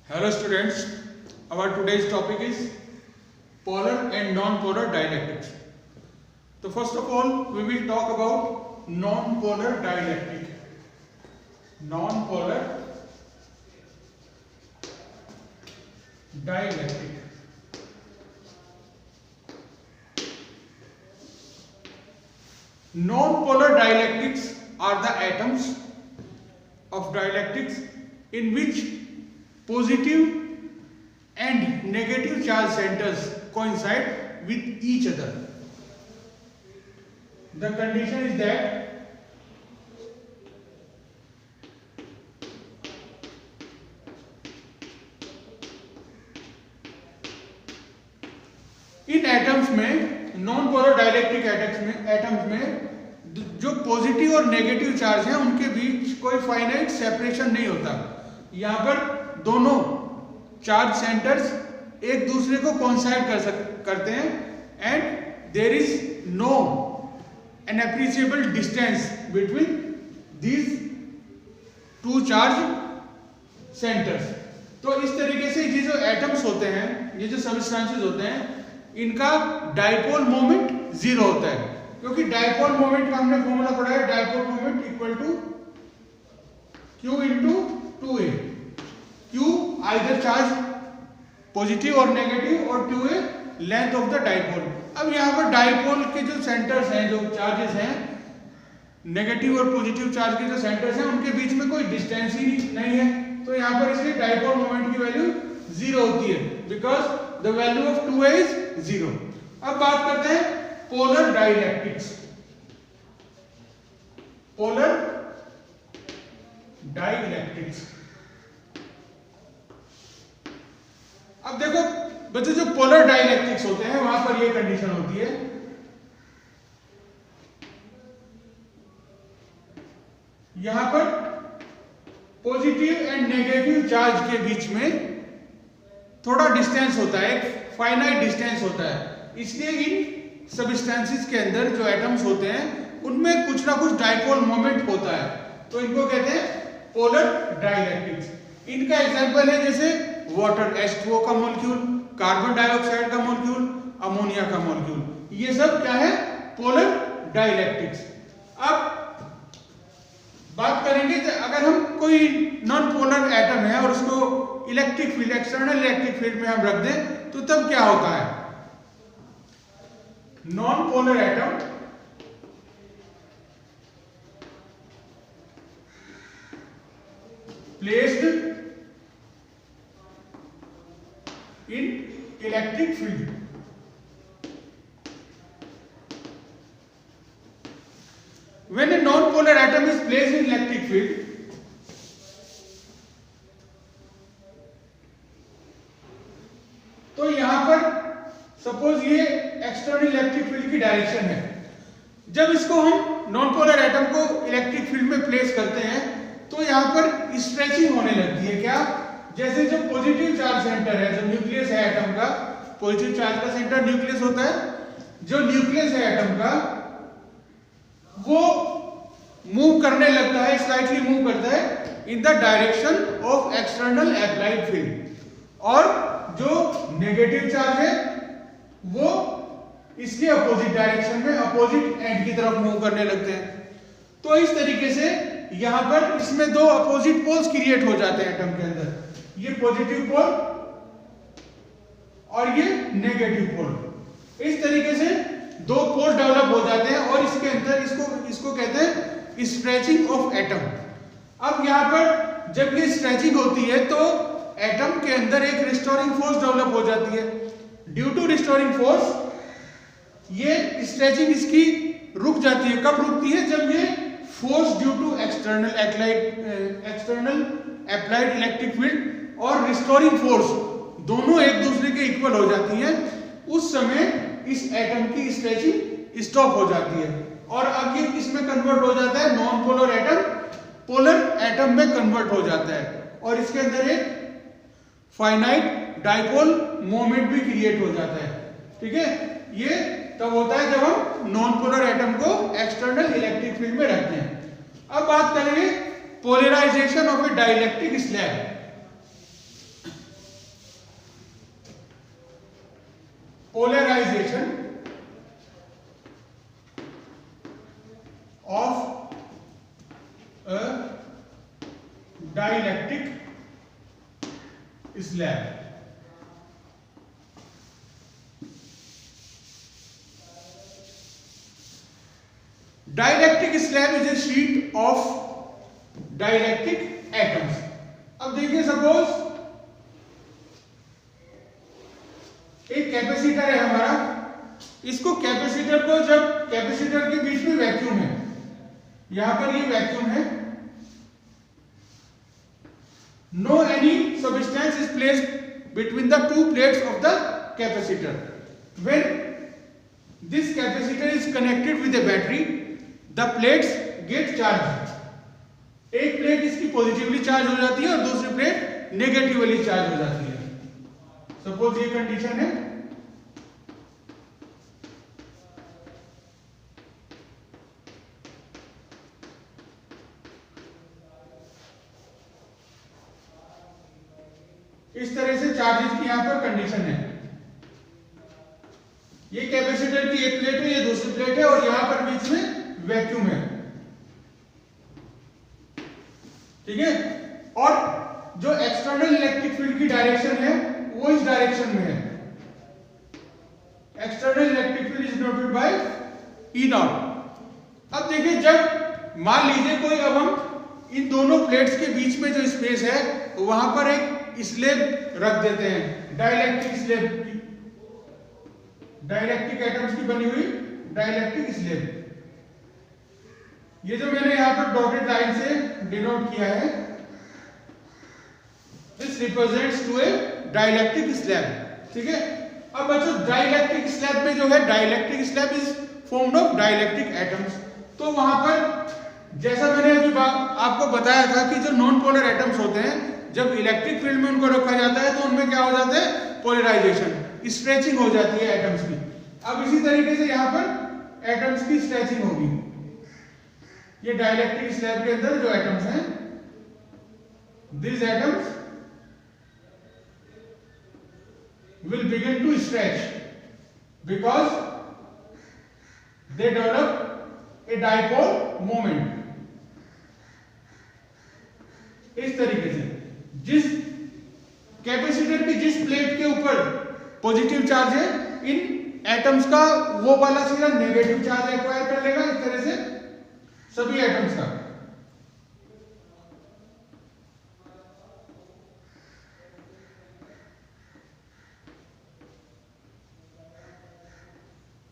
Hello students, our today's topic is polar and non-polar dielectrics. So first of all, we will talk about non-polar dielectric. Non-polar dielectric. Non-polar dielectrics are the atoms of dielectrics in which positive and negative charge centers coincide with each other. The condition is that in atoms में, non polar dielectric atoms में जो positive और negative charge हैं उनके बीच कोई finite separation नहीं होता। यहाँ पर दोनों चार्ज सेंटर्स एक दूसरे को कोइंसाइड करते हैं and there is no an appreciable distance between these two charge centres. तो इस तरीके से ये जो एटम्स होते हैं, ये जो सबस्टेंसेस होते हैं, इनका डाइपोल मोमेंट जीरो होता है, क्योंकि डाइपोल मोमेंट का हमने फॉर्मूला पढ़ा है, dipole moment equal to Q into 2a। Q either charge positive और नेगेटिव और 2a length of the dipole. अब यहाँ पर डाइपोल के जो सेंटर्स हैं, जो चार्जेस हैं, नेगेटिव और पॉजिटिव चार्ज के जो सेंटर्स हैं, उनके बीच में कोई डिस्टेंस ही नहीं है, तो यहाँ पर इसलिए डाइपोल मोमेंट की वैल्यू जीरो होती है, because the value of 2a is zero. अब बात करते हैं पोलर डाइलेक्ट्रिक्स। पोलर डाइलेक्ट्रिक्स, अब देखो बच्चों, जो पोलर डाइलेक्ट्रिक्स होते हैं वहां पर ये कंडीशन होती है, यहां पर पॉजिटिव एंड नेगेटिव चार्ज के बीच में थोड़ा डिस्टेंस होता है, एक फाइनाइट डिस्टेंस होता है, इसलिए इन सबस्टेंसेस के अंदर जो एटम्स होते हैं उनमें कुछ ना कुछ डाइपोल मोमेंट होता है, तो इनको कहते हैं पोलर डाइलेक्ट्रिक्स। इनका एग्जांपल है जैसे वाटर, H2O का मॉलिक्यूल, कार्बन डाइऑक्साइड का मॉलिक्यूल, अमोनिया का मॉलिक्यूल, ये सब क्या है? Polar dielectrics. अब बात करेंगे कि अगर हम कोई नॉन पोलर एटम है और उसको electric field, external electric field में हम रख दें तो तब क्या होता है? Non polar atom placed in electric field, when a non-polar atom is placed in electric field, तो यहां पर सपोज ये एक्सटर्नल इलेक्ट्रिक फील्ड की डायरेक्शन है, जब इसको हम नॉन पोलर एटम को इलेक्ट्रिक फील्ड में प्लेस करते हैं तो यहां पर स्ट्रेचिंग होने लगती है। क्या? जैसे जो पॉजिटिव चार्ज सेंटर है, जो न्यूक्लियस है एटम का, पॉजिटिव चार्ज का सेंटर न्यूक्लियस होता है, जो न्यूक्लियस है एटम का वो मूव करने लगता है, स्लाइटली मूव करता है in the direction of external applied field, और जो नेगेटिव चार्ज है वो इसके अपोजिट डायरेक्शन में, अपोजिट एंड की तरफ मूव करने लगते हैं। तो इस तरीके से यहां पर इसमें दो अपोजिट पोल्स क्रिएट हो जाते हैं एटम के अंदर, ये पॉजिटिव पोल और ये नेगेटिव पोल। इस तरीके से दो पोल डेवलप हो जाते हैं और इसके अंदर इसको कहते हैं स्ट्रेचिंग ऑफ एटम। अब यहां पर जब ये स्ट्रेचिंग होती है तो एटम के अंदर एक रिस्टोरिंग फोर्स डेवलप हो जाती है। ड्यू टू रिस्टोरिंग फोर्स ये स्ट्रेचिंग इसकी रुक जाती है। कब रुकती है? जब ये force due to external applied electric field और रिस्टोरिंग फोर्स दोनों एक दूसरे के इक्वल हो जाती हैं, उस समय इस एटम की स्ट्रेचिंग स्टॉप हो जाती है और अब ये किसमें कन्वर्ट हो जाता है? Non polar atom polar atom में कन्वर्ट हो जाता है और इसके अंदर एक फाइनाइट डाइपोल मोमेंट भी क्रिएट हो जाता है। ठीक है, ये तब होता है जब हम नॉन पोलर एटम को एक्सटर्नल इलेक्ट्रिक फील्ड में रखते हैं। अब बात करेंगे polarisation of a dielectric slab. polarization of a dielectric slab. Dielectric slab is a sheet of dielectric atoms. अब देखिए सपोज एक कैपेसिटर है हमारा, इसको कैपेसिटर को जब कैपेसिटर के बीच में वैक्यूम है, यहां पर ये वैक्यूम है, no any substance is placed between the two plates of the capacitor. When this capacitor is connected with a battery, the plates get charge. एक प्लेट इसकी पॉजिटिवली चार्ज हो जाती है और दूसरी प्लेट नेगेटिवली चार्ज हो जाती है. सपोज ये कंडीशन है, इस तरह से चार्जेस की यहां पर कंडीशन है. ये कैपेसिटर की एक प्लेट है, ये दूसरी प्लेट है और यहां पर बीच में वैक्यूम है. ठीक है. और जो एक्सटर्नल इलेक्ट्रिक फील्ड की डायरेक्शन है वो इस डायरेक्शन में है. External electric field is denoted by E not. अब देखिए, जब मान लीजिए कोई, अब हम इन दोनों प्लेट्स के बीच में जो स्पेस है वहां पर एक स्लेब रख देते हैं, डाइलेक्ट्रिक स्लेब, डाइलेक्ट्रिक एटम्स की बनी हुई डाइलेक्ट्रिक स्लेब. ये जो मैंने यहां पर डॉटेड लाइन से डिनोट किया है, this represents to A dielectric slab. ठीक है. अब बच्चों, डाइलेक्ट्रिक स्लैब में जो है, dielectric slab is formed of dielectric atoms. तो वहां पर जैसा मैंने अभी आपको बताया था कि जो नॉन पोलर एटम्स होते हैं, जब इलेक्ट्रिक फील्ड में उनको रखा जाता है तो उनमें क्या हो जाता है, पोलराइजेशन, स्ट्रेचिंग हो जाती है एटम्स की. अब इसी तरीके से यहां पर एटम्स की स्ट्रेचिंग होगी. ये डाइलेक्ट्रिक स्लैब के अंदर जो एटम्स हैं, these atoms will begin to stretch because they develop a dipole moment. इस तरीके से जिस कैपेसिटर की जिस प्लेट के ऊपर पॉजिटिव चार्ज है, इन एटम्स का वो वाला सिरा नेगेटिव चार्ज एक्वायर कर लेगा. इस तरह से सभी एटम्स का.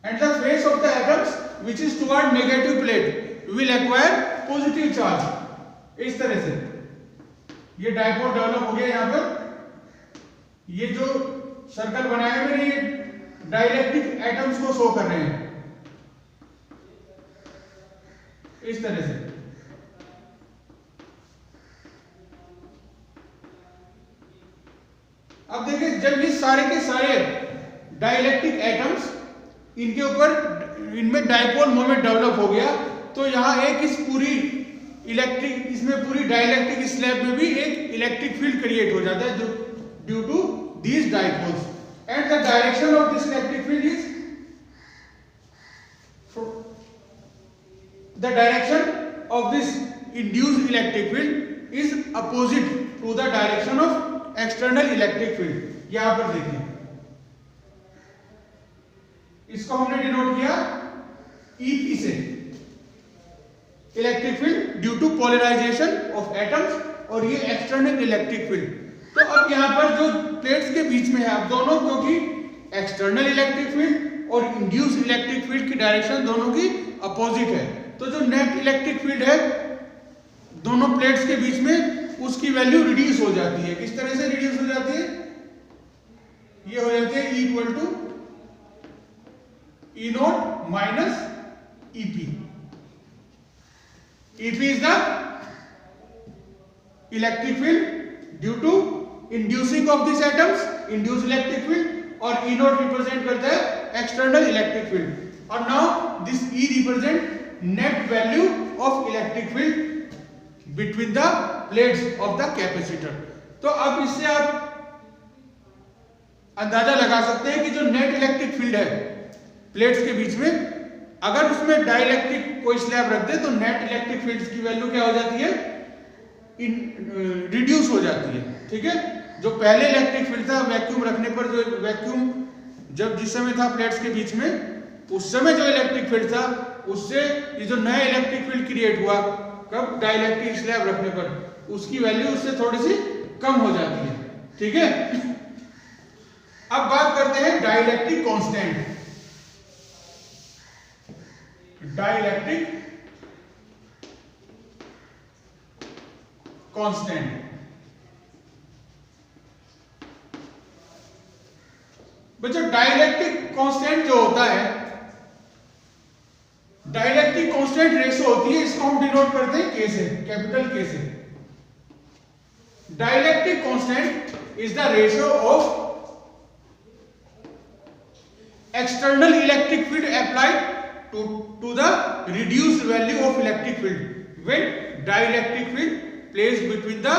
And the face of the atoms which is toward negative plate will acquire positive charge. इस तरह से ये डाइपोल डेवलप हो गया. यहां पर ये जो सर्कल बनाए हुए, ये डाइलेक्ट्रिक एटम्स को शो कर रहे हैं इस तरह से. अब देखिए, जब ये सारे के सारे डाइलेक्ट्रिक एटम्स, इनके ऊपर इनमें डाइपोल मोमेंट डेवलप हो गया, तो यहां एक इस पूरी इलेक्ट्रिक, इसमें पूरी डाइलेक्ट्रिक स्लैब में भी एक इलेक्ट्रिक फील्ड क्रिएट हो जाता है due to these dipoles. And the direction of this electric field is, the direction of this induced electric field is opposite to the direction of external electric field. यहां पर देखिए, इसको हमने denote किया EP से, electric field due to polarisation of atoms, और ये external electric field. तो अब यहां पर जो प्लेट्स के बीच में है, अब दोनों, क्योंकि एक्सटर्नल इलेक्ट्रिक फील्ड और इंड्यूस्ड इलेक्ट्रिक फील्ड की डायरेक्शन दोनों की अपोजिट है, तो जो नेट इलेक्ट्रिक फील्ड है दोनों प्लेट्स के बीच में, उसकी वैल्यू रिड्यूस हो जाती है. किस तरह से रिड्यूस हो जाती है? ये हो जाती है E equal to E naught minus EP. EP is the electric field due to inducing of this atoms, induced electric field, और E नॉट रिप्रेजेंट करता है एक्सटर्नल इलेक्ट्रिक फील्ड. और now this E represent net value of electric field between the plates of the capacitor. तो अब इससे आप अंदाजा लगा सकते हैं कि जो नेट इलेक्ट्रिक फील्ड है प्लेट्स के बीच में, अगर उसमें डाइलेक्ट्रिक कोई स्लैब रख दे तो नेट इलेक्ट्रिक फील्ड की वैल्यू क्या हो जाती है, रिड्यूस हो जाती है। ठीक है, जो पहले इलेक्ट्रिक फील्ड था वैक्यूम रखने पर, जो वैक्यूम जब जिस समय था प्लेट्स के बीच में, उस समय जो इलेक्ट्रिक फील्ड था उससे ये जो नया इलेक्ट्रिक फील्ड क्रिएट हुआ कब, डाइलेक्ट्रिक स्लैब रखने पर, उसकी वैल्यू उससे थोड़ी सी कम हो जाती है। ठीक है, अब बात करते हैं डाइलेक्ट्रिक कांस्टेंट। डाइलेक्ट्रिक कांस्टेंट, बच्चों डाइलेक्ट्रिक कांस्टेंट जो होता है, डाइलेक्ट्रिक कांस्टेंट रेशो होती है, इसको हम डिनोट करते हैं के से, कैपिटल के से। Dielectric constant is the ratio of external electric field applied to the reduced value of electric field when dielectric field placed between the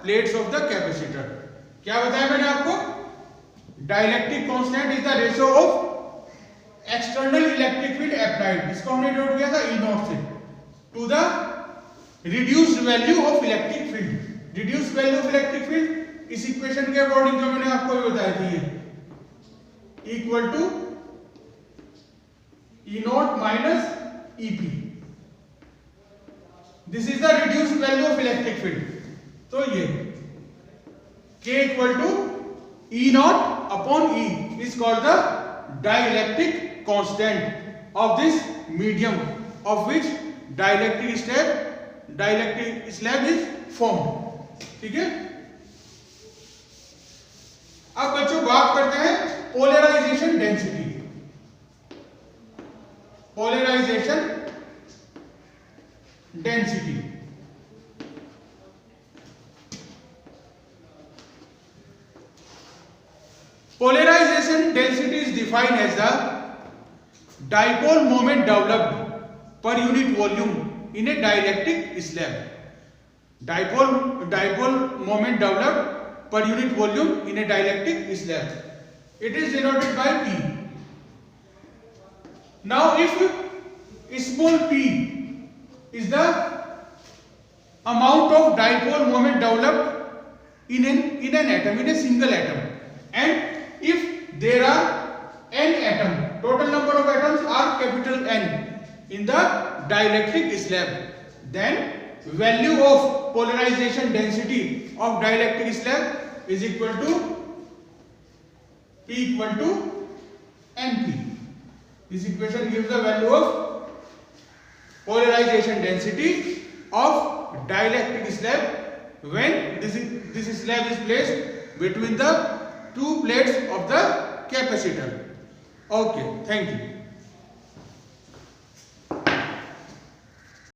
plates of the capacitor। क्या बताया मैंने आपको, dielectric constant is the ratio of external electric field applied, इसको हमने note किया था E naught से, to the reduced value of electric field. Reduced value of electric field इस इक्वेशन के अकॉर्डिंग जो मैंने आपको बताया थी, ये equal to E naught minus EP, this is the reduced value of electric field। तो ये K equal to E naught upon E is called the dielectric constant of this medium of which dielectric slab is formed। ठीक है, अब बच्चों बात करते हैं polarisation density. Polarisation density, polarisation density is defined as the dipole moment developed per unit volume in a dielectric slab. Dipole moment developed per unit volume in a dielectric slab. It is denoted by P. Now if small p is the amount of dipole moment developed in an atom, in a single atom, and if there are n atom, total number of atoms are capital N in the dielectric slab, then value of polarization density of dielectric slab is equal to P equal to NP. This equation gives the value of polarization density of dielectric slab when this slab is placed between the two plates of the capacitor. Okay, thank you.